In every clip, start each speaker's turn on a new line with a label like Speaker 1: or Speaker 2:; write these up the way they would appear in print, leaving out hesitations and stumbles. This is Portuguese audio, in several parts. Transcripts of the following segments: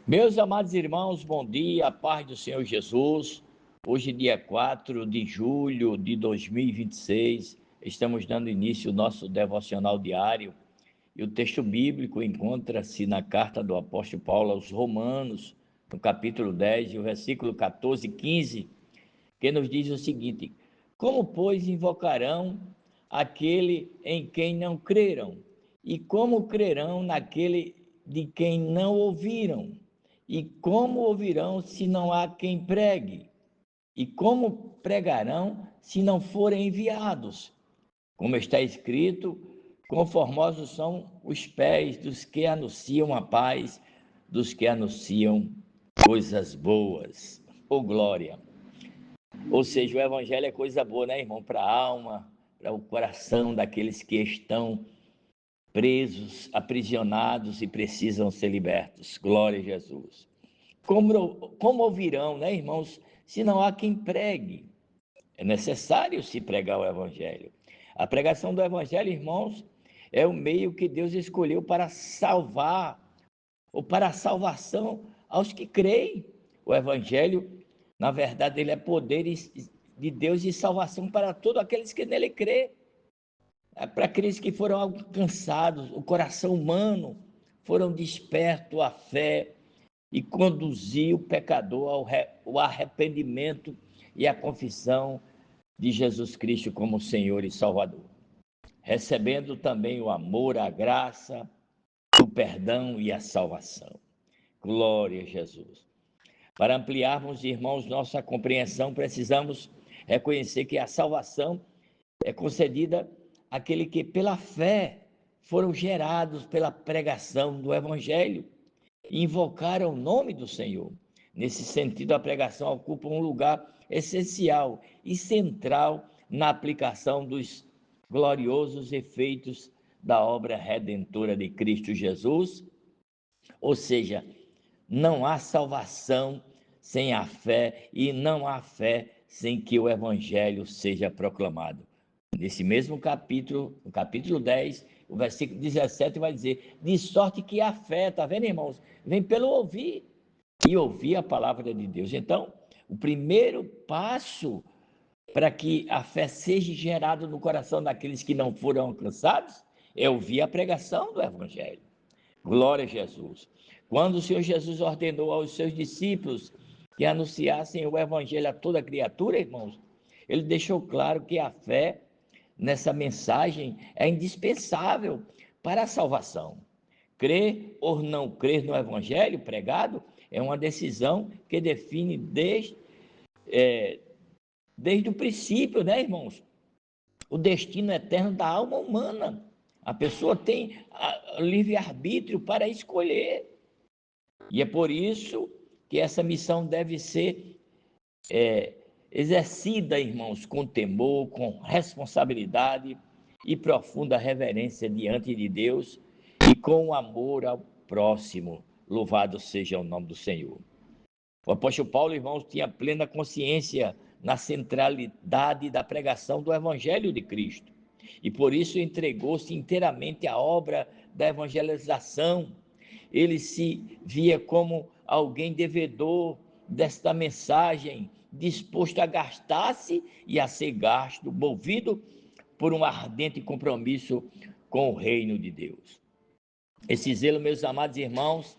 Speaker 1: Meus amados irmãos, bom dia, a paz do Senhor Jesus. Hoje, dia 4 de julho de 2026, estamos dando início ao nosso devocional diário. E o texto bíblico encontra-se na carta do apóstolo Paulo aos Romanos, no capítulo 10, e o versículo 14 e 15, que nos diz o seguinte: Como, pois, invocarão aquele em quem não creram? E como crerão naquele de quem não ouviram? E como ouvirão se não há quem pregue? E como pregarão se não forem enviados? Como está escrito, conformosos são os pés dos que anunciam a paz, dos que anunciam coisas boas. Ô glória! Ou seja, o evangelho é coisa boa, né, irmão? Para a alma, para o coração daqueles que estão presos, aprisionados e precisam ser libertos. Glória a Jesus. Como ouvirão, né, irmãos, se não há quem pregue? É necessário se pregar o evangelho. A pregação do evangelho, irmãos, é o meio que Deus escolheu para salvar, ou para a salvação aos que creem. O evangelho, na verdade, ele é poder de Deus e salvação para todos aqueles que nele crê. É para aqueles que foram alcançados, o coração humano, foram despertos à fé e conduzir o pecador ao arrependimento e à confissão de Jesus Cristo como Senhor e Salvador, recebendo também o amor, a graça, o perdão e a salvação. Glória a Jesus. Para ampliarmos, irmãos, nossa compreensão, precisamos reconhecer que a salvação é concedida àquele que, pela fé, foram gerados pela pregação do Evangelho e invocaram o nome do Senhor. Nesse sentido, a pregação ocupa um lugar essencial e central na aplicação dos gloriosos efeitos da obra redentora de Cristo Jesus, ou seja, não há salvação sem a fé e não há fé sem que o evangelho seja proclamado. Nesse mesmo capítulo, no capítulo 10, o versículo 17 vai dizer: de sorte que a fé, tá vendo, irmãos? Vem pelo ouvir e ouvir a palavra de Deus. Então, o primeiro passo para que a fé seja gerada no coração daqueles que não foram alcançados é ouvir a pregação do evangelho. Glória a Jesus. Quando o Senhor Jesus ordenou aos seus discípulos que anunciassem o evangelho a toda criatura, irmãos, ele deixou claro que a fé nessa mensagem é indispensável para a salvação. Crer ou não crer no evangelho pregado é uma decisão que define desde o princípio, né, irmãos? O destino eterno da alma humana. A pessoa tem livre-arbítrio para escolher. E é por isso que essa missão deve ser exercida, irmãos, com temor, com responsabilidade e profunda reverência diante de Deus e com amor ao próximo. Louvado seja o nome do Senhor. O apóstolo Paulo, irmãos, tinha plena consciência na centralidade da pregação do Evangelho de Cristo e por isso entregou-se inteiramente à obra da evangelização. Ele se via como alguém devedor desta mensagem, disposto a gastar-se e a ser gasto, movido por um ardente compromisso com o reino de Deus. Esse zelo, meus amados irmãos,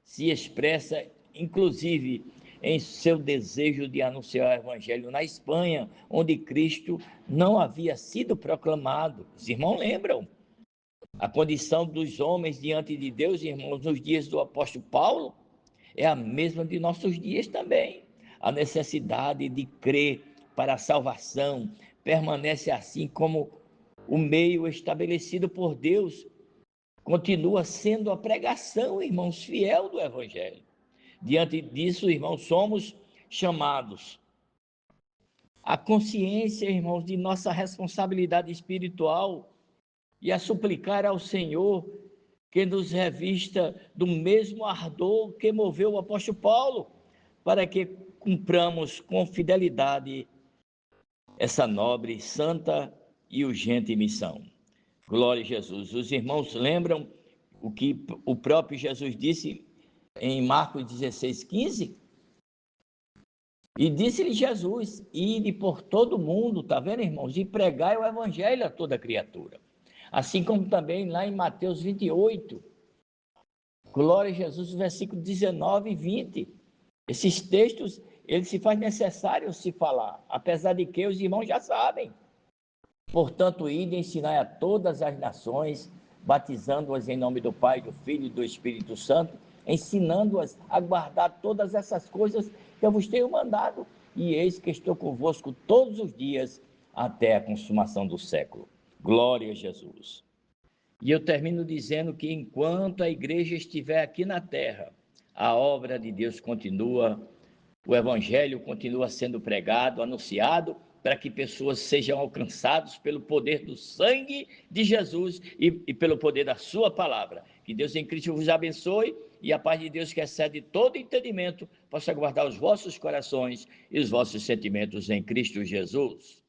Speaker 1: se expressa inclusive em seu desejo de anunciar o evangelho na Espanha, onde Cristo não havia sido proclamado. Os irmãos lembram? A condição dos homens diante de Deus, irmãos, nos dias do apóstolo Paulo, é a mesma de nossos dias também. A necessidade de crer para a salvação permanece assim como o meio estabelecido por Deus continua sendo a pregação, irmãos, fiel do evangelho. Diante disso, irmãos, somos chamados à consciência, irmãos, de nossa responsabilidade espiritual e a suplicar ao Senhor que nos revista do mesmo ardor que moveu o apóstolo Paulo, para que cumpramos com fidelidade essa nobre, santa e urgente missão. Glória a Jesus. Os irmãos lembram o que o próprio Jesus disse em Marcos 16:15, e disse-lhe Jesus: ide por todo mundo, tá vendo, irmãos? E pregai o evangelho a toda criatura. Assim como também lá em Mateus 28, glória a Jesus, versículo 19 e 20. Esses textos, eles se faz necessário se falar, apesar de que os irmãos já sabem. Portanto, ide ensinar a todas as nações, batizando-as em nome do Pai, do Filho e do Espírito Santo, ensinando-as a guardar todas essas coisas que eu vos tenho mandado. E eis que estou convosco todos os dias, até a consumação do século. Glória a Jesus. E eu termino dizendo que enquanto a igreja estiver aqui na terra, a obra de Deus continua, o evangelho continua sendo pregado, anunciado, para que pessoas sejam alcançadas pelo poder do sangue de Jesus e pelo poder da sua palavra. Que Deus em Cristo vos abençoe e a paz de Deus, que excede todo entendimento, possa guardar os vossos corações e os vossos sentimentos em Cristo Jesus.